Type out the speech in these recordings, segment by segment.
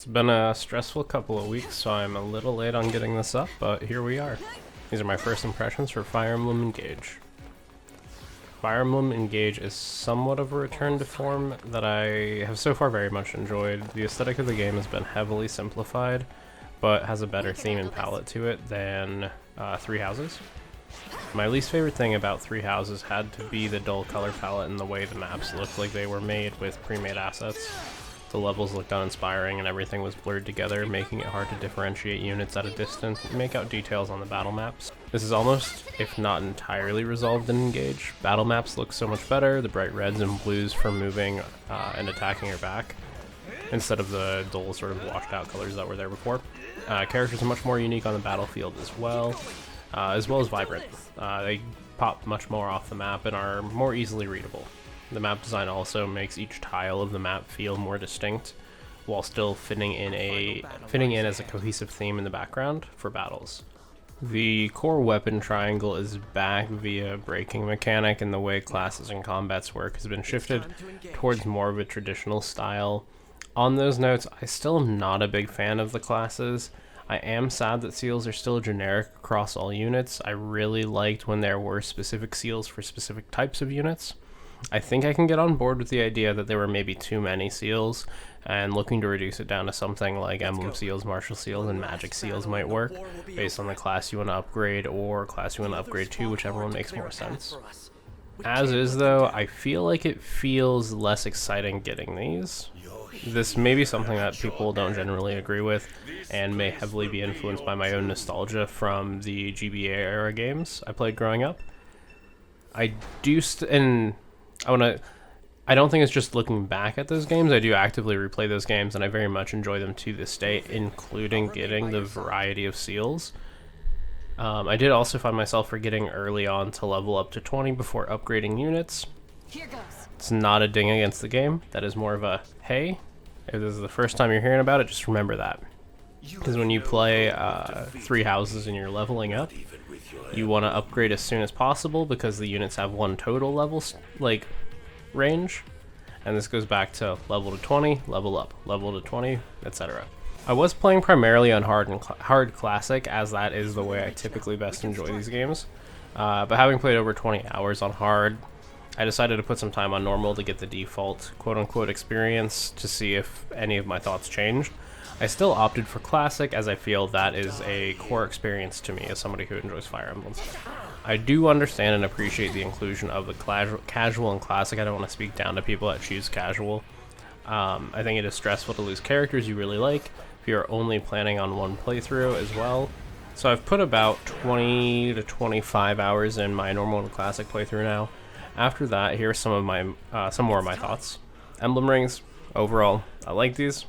It's been a stressful couple of weeks, so I'm a little late on getting this up, but here we are. These are my first impressions for Fire Emblem Engage. Fire Emblem Engage is somewhat of a return to form that I have so far very much enjoyed. The aesthetic of the game has been heavily simplified, but has a better theme and palette to it than Three Houses. My least favorite thing about Three Houses had to be the dull color palette and the way the maps looked like they were made with pre-made assets. The levels looked uninspiring and everything was blurred together, making it hard to differentiate units at a distance and make out details on the battle maps. This is almost, if not entirely, resolved in Engage. Battle maps look so much better, the bright reds and blues for moving and attacking are back, instead of the dull sort of washed out colors that were there before. Characters are much more unique on the battlefield as well as vibrant. They pop much more off the map and are more easily readable. The map design also makes each tile of the map feel more distinct, while still fitting in as a cohesive theme in the background for battles. The core weapon triangle is back via breaking mechanic, and the way classes and combats work has been shifted towards more of a traditional style. On those notes, I still am not a big fan of the classes. I am sad that seals are still generic across all units. I really liked when there were specific seals for specific types of units. I think I can get on board with the idea that there were maybe too many seals, and looking to reduce it down to something like emblem seals, martial seals, and magic seals might work, based on the class you want to upgrade or class you want to upgrade to, whichever one makes more sense. As is though, I feel like it feels less exciting getting these. This may be something that people don't generally agree with, and may heavily be influenced by my own nostalgia from the GBA era games I played growing up. I don't think it's just looking back at those games. I do actively replay those games, and I very much enjoy them to this day, including getting the variety of seals. I did also find myself forgetting early on to level up to 20 before upgrading units. It's not a ding against the game. That is more of a, hey, if this is the first time you're hearing about it, just remember that. Because when you play Three Houses and you're leveling up, you want to upgrade as soon as possible because the units have one total level range, and this goes back to level to 20, level up, level to 20, etc. I was playing primarily on hard classic, as that is the way I typically best enjoy these games, but having played over 20 hours on hard, I decided to put some time on normal to get the default quote-unquote experience to see if any of my thoughts changed. I still opted for Classic, as I feel that is a core experience to me as somebody who enjoys Fire Emblem. I do understand and appreciate the inclusion of the casual and Classic. I don't want to speak down to people that choose casual. I think it is stressful to lose characters you really like if you're only planning on one playthrough as well. So I've put about 20 to 25 hours in my normal and Classic playthrough now. After that, here's some more of my thoughts. Emblem rings, overall, I like these.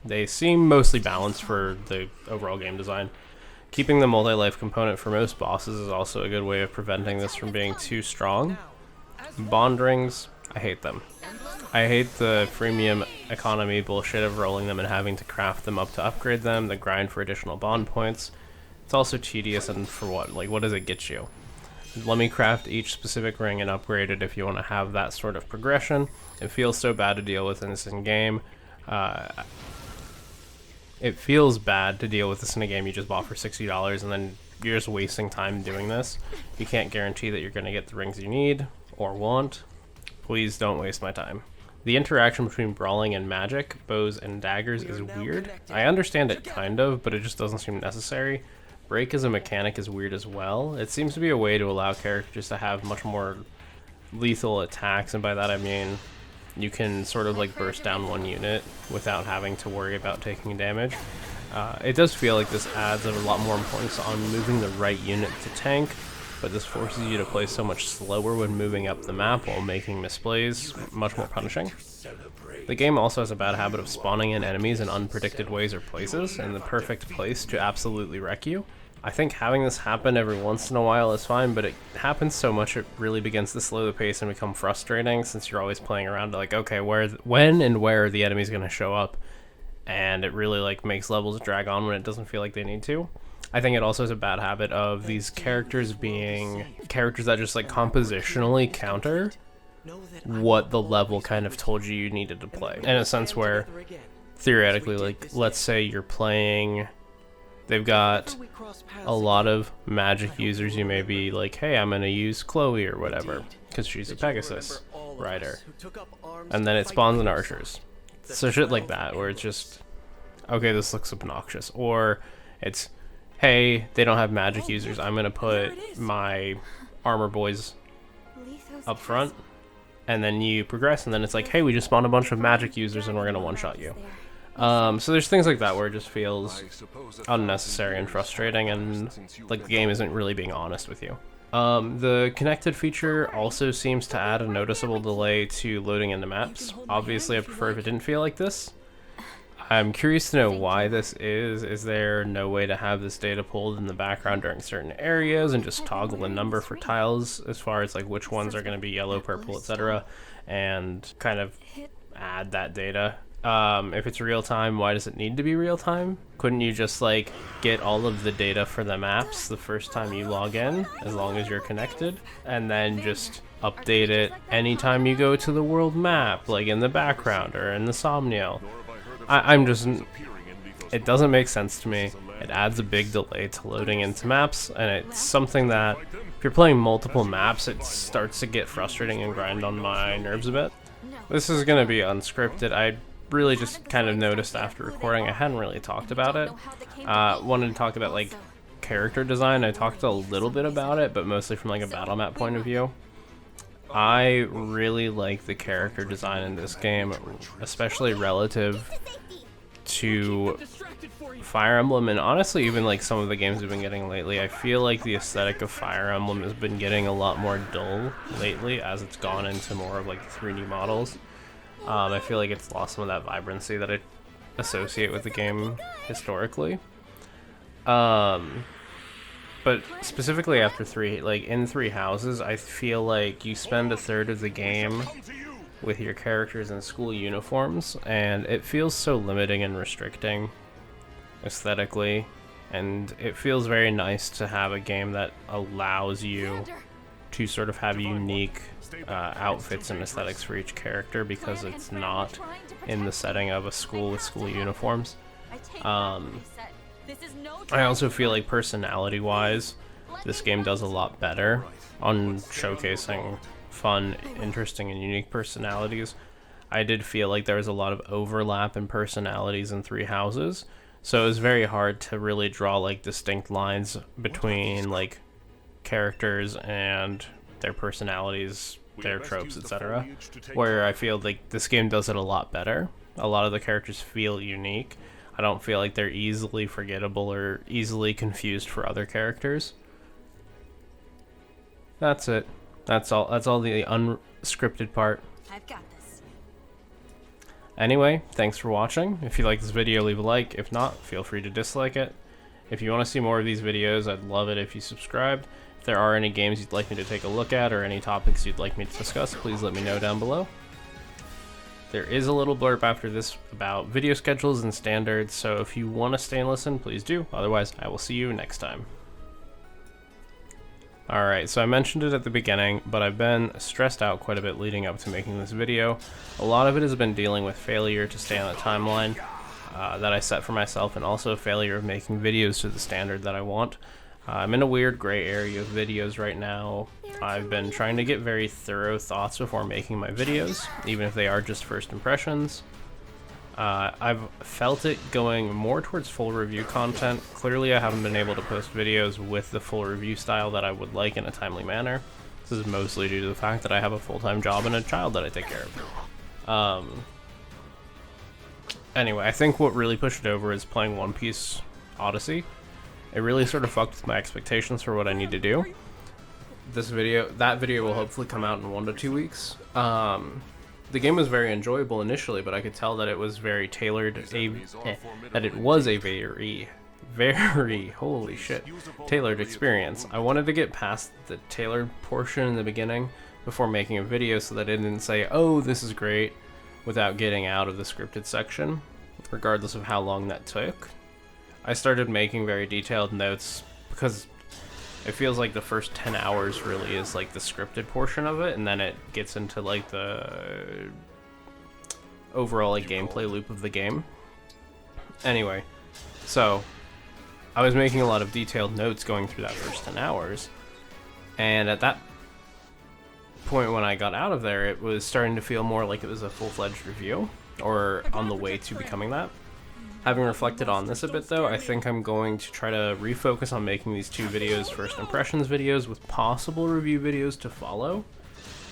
They seem mostly balanced for the overall game design. Keeping the multi-life component for most bosses is also a good way of preventing this from being too strong. Bond rings, I hate them. I hate the freemium economy bullshit of rolling them and having to craft them up to upgrade them, the grind for additional bond points. It's also tedious, and for what? Like, what does it get you? Let me craft each specific ring and upgrade it if you want to have that sort of progression. It feels so bad to deal with in this in-game. It feels bad to deal with this in a game you just bought for $60 and then you're just wasting time doing this. You can't guarantee that you're going to get the rings you need or want. Please don't waste my time. The interaction between brawling and magic, bows and daggers is weird. I understand it kind of, but it just doesn't seem necessary. Break as a mechanic is weird as well. It seems to be a way to allow characters to have much more lethal attacks, and by that I mean you can sort of like burst down one unit without having to worry about taking damage. It does feel like this adds a lot more importance on moving the right unit to tank, but this forces you to play so much slower when moving up the map while making misplays much more punishing. The game also has a bad habit of spawning in enemies in unpredicted ways or places, in the perfect place to absolutely wreck you. I think having this happen every once in a while is fine, but it happens so much it really begins to slow the pace and become frustrating, since you're always playing around to like, okay, when and where are the enemies going to show up, and it really like makes levels drag on when it doesn't feel like they need to. I think it also has a bad habit of these characters being characters that just like compositionally counter what the level kind of told you needed to play, in a sense where theoretically, like, let's say you're playing, they've got a lot of magic users. You may be like, hey, I'm gonna use Chloe or whatever, because she's a Pegasus rider. And then it spawns in archers. So shit like that, where it's just, okay, this looks obnoxious. Or it's, hey, they don't have magic users, I'm gonna put my armor boys up front. And then you progress, and then it's like, hey, we just spawned a bunch of magic users and we're gonna one-shot you. So there's things like that where it just feels unnecessary and frustrating, and like the game isn't really being honest with you. The connected feature also seems to add a noticeable delay to loading into maps. Obviously, I prefer if it didn't feel like this. I'm curious to know why this is. Is there no way to have this data pulled in the background during certain areas and just toggle a number for tiles as far as like which ones are going to be yellow, purple, etc., and kind of add that data? If it's real time, why does it need to be real time? Couldn't you just like get all of the data for the maps the first time you log in, as long as you're connected, and then just update it anytime you go to the world map, like in the background or in the Somniel? I'm just, it doesn't make sense to me. It adds a big delay to loading into maps, and it's something that if you're playing multiple maps, it starts to get frustrating and grind on my nerves a bit. This is going to be unscripted. I really just kind of noticed after recording, I hadn't really talked about it. Wanted to talk about like character design. I talked a little bit about it, but mostly from like a battle map point of view. I really like the character design in this game, especially relative to Fire Emblem, and honestly even like some of the games we've been getting lately. I feel like the aesthetic of Fire Emblem has been getting a lot more dull lately as it's gone into more of like 3D models. I feel like it's lost some of that vibrancy that I associate with the game historically. But specifically after in Three Houses, I feel like you spend a third of the game with your characters in school uniforms, and it feels so limiting and restricting aesthetically, and it feels very nice to have a game that allows you to sort of have unique outfits and aesthetics for each character, because it's not in the setting of a school with school uniforms. I also feel like personality-wise, this game does a lot better on showcasing fun, interesting, and unique personalities. I did feel like there was a lot of overlap in personalities in Three Houses, so it was very hard to really draw like distinct lines between like characters and their personalities, their tropes, etc. Where I feel like this game does it a lot better. A lot of the characters feel unique. I don't feel like they're easily forgettable or easily confused for other characters. That's it. That's all the unscripted part. I've got this. Anyway, thanks for watching. If you like this video, leave a like. If not, feel free to dislike it. If you want to see more of these videos, I'd love it if you subscribed. If there are any games you'd like me to take a look at or any topics you'd like me to discuss, please let me know down below. There is a little blurb after this about video schedules and standards, so if you want to stay and listen, please do. Otherwise, I will see you next time. Alright, so I mentioned it at the beginning, but I've been stressed out quite a bit leading up to making this video. A lot of it has been dealing with failure to stay on the timeline that I set for myself, and also failure of making videos to the standard that I want. I'm in a weird gray area of videos right now. I've been trying to get very thorough thoughts before making my videos, even if they are just first impressions. I've felt it going more towards full review content. Clearly I haven't been able to post videos with the full review style that I would like in a timely manner. This is mostly due to the fact that I have a full-time job and a child that I take care of. Anyway, I think what really pushed it over is playing One Piece Odyssey. It really sort of fucked with my expectations for what I need to do. That video will hopefully come out in 1 to 2 weeks. The game was very enjoyable initially, but I could tell that it was very tailored, that it was a very, holy shit, tailored experience. I wanted to get past the tailored portion in the beginning before making a video so that it didn't say, oh, this is great, without getting out of the scripted section, regardless of how long that took. I started making very detailed notes because it feels like the first 10 hours really is like the scripted portion of it, and then it gets into like the overall like gameplay loop of the game. Anyway, so I was making a lot of detailed notes going through that first 10 hours, and at that point when I got out of there, it was starting to feel more like it was a full-fledged review, or on the way to becoming that. Having reflected on this a bit though, I think I'm going to try to refocus on making these 2 videos first impressions videos with possible review videos to follow.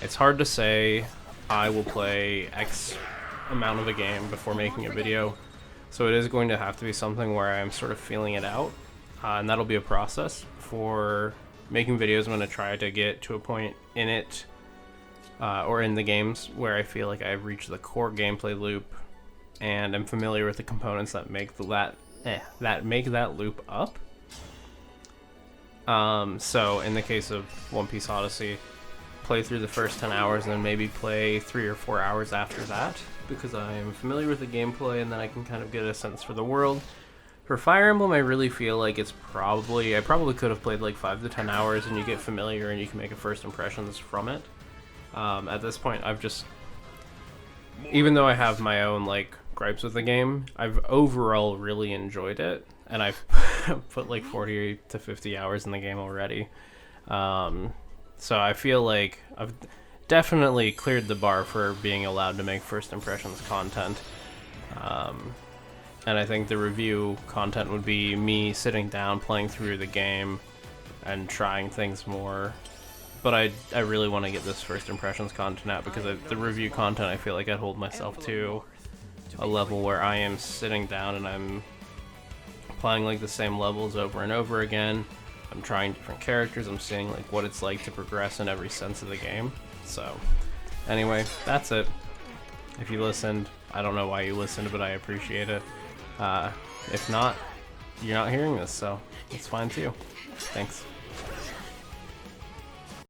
It's hard to say I will play X amount of a game before making a video, so it is going to have to be something where I'm sort of feeling it out, and that'll be a process. For making videos, I'm going to try to get to a point in it, or in the games, where I feel like I've reached the core gameplay loop, and I'm familiar with the components that make that loop up. So in the case of One Piece Odyssey, play through the first 10 hours and then maybe play 3 or 4 hours after that, because I'm familiar with the gameplay and then I can kind of get a sense for the world. For Fire Emblem, I really feel like I probably could have played like 5 to 10 hours and you get familiar and you can make a first impressions from it. At this point, even though I have my own like gripes with the game, I've overall really enjoyed it, and I've put like 40 to 50 hours in the game already. So I feel like I've definitely cleared the bar for being allowed to make first impressions content. And I think the review content would be me sitting down, playing through the game, and trying things more. But I really want to get this first impressions content out, because the review content, I feel like I'd hold myself to a level where I am sitting down and I'm playing like the same levels over and over again. I'm trying different characters, I'm seeing like what it's like to progress in every sense of the game. So anyway, that's it. If you listened, I don't know why you listened, but I appreciate it. If not, you're not hearing this, so it's fine too. Thanks.